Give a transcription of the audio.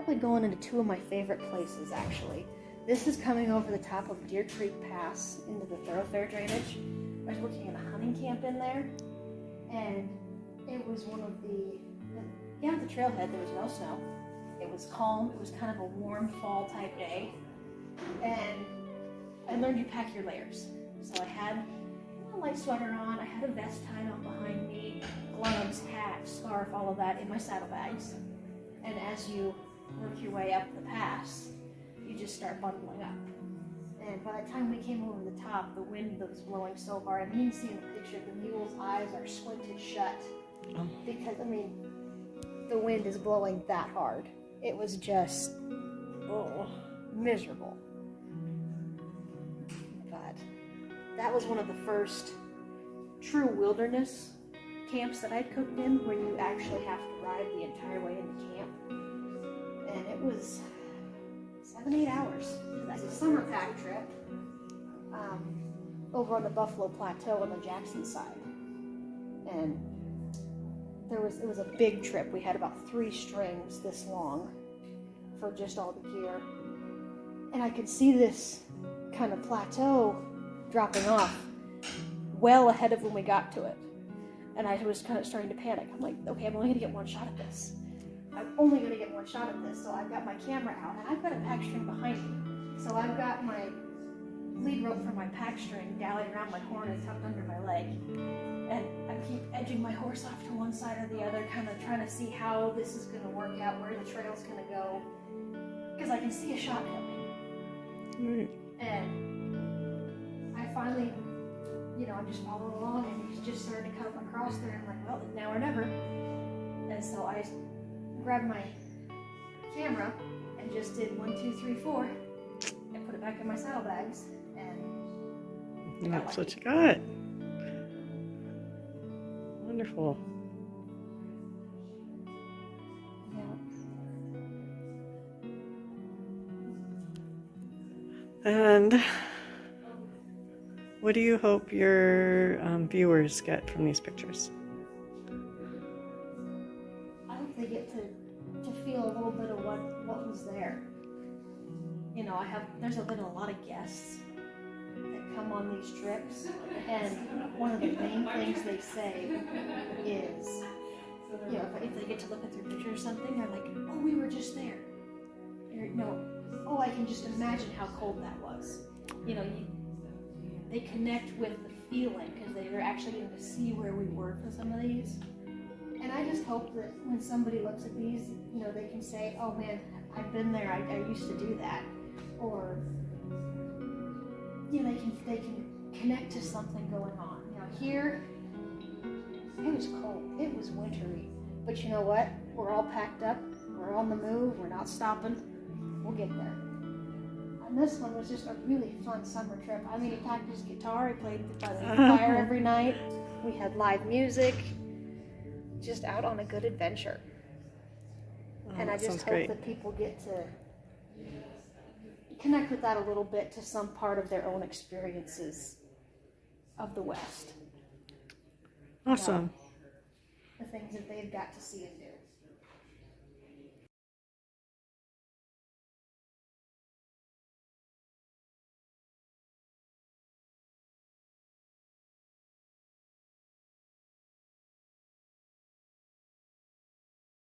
probably going into two of my favorite places, actually. This is coming over the top of Deer Creek Pass into the thoroughfare drainage. I was working in a hunting camp in there, and it was one of the trailhead, there was no snow. It was calm, it was kind of a warm fall type day, and I learned you pack your layers. So I had a light sweater on, I had a vest tied on behind me, gloves, hat, scarf, all of that in my saddlebags. And as you work your way up the pass, you just start bundling up. And by the time we came over the top, the wind was blowing so hard. I mean, you can see in the picture, the mule's eyes are squinted shut. Oh. Because, I mean, the wind is blowing that hard. It was just, miserable. But that was one of the first true wilderness camps that I cooked in, where you actually have to ride the entire way into camp. And it was 7-8 hours. That's a summer pack trip over on the Buffalo Plateau on the Jackson side. And it was a big trip. We had about 3 strings this long for just all the gear. And I could see this kind of plateau dropping off well ahead of when we got to it. And I was kind of starting to panic. I'm like, okay, I'm only going to get one shot at this. I'm only going to get one shot at this. So I've got my camera out, and I've got a pack string behind me. So I've got my lead rope for my pack string dallied around my horn and tucked under my leg. And I keep edging my horse off to one side or the other, kind of trying to see how this is going to work out, where the trail's going to go. Because I can see a shot coming. And I finally, I'm just following along, and he's just starting to come across there. I'm like, well, now or never. And so I grabbed my camera and just did 1, 2, 3, 4, and put it back in my saddlebags. And that's what you got. Wonderful. Yeah. And what do you hope your viewers get from these pictures? I hope they get to feel a little bit of what was there. There's been a lot of guests that come on these trips, and one of the main things they say is, if they get to look at their picture or something, they're like, oh, we were just there. I can just imagine how cold that was. They connect with the feeling, because they're actually getting to see where we were for some of these. And I just hope that when somebody looks at these, they can say, oh man, I've been there, I used to do that. Or, they can connect to something going on. Here, it was cold, it was wintry. But you know what? We're all packed up, we're on the move, we're not stopping, we'll get there. And this one was just a really fun summer trip. I mean, he packed his guitar, he played by the fire every night, we had live music, just out on a good adventure. And I just hope that people get to connect with that a little bit to some part of their own experiences of the West. Awesome. The things that they've got to see and do.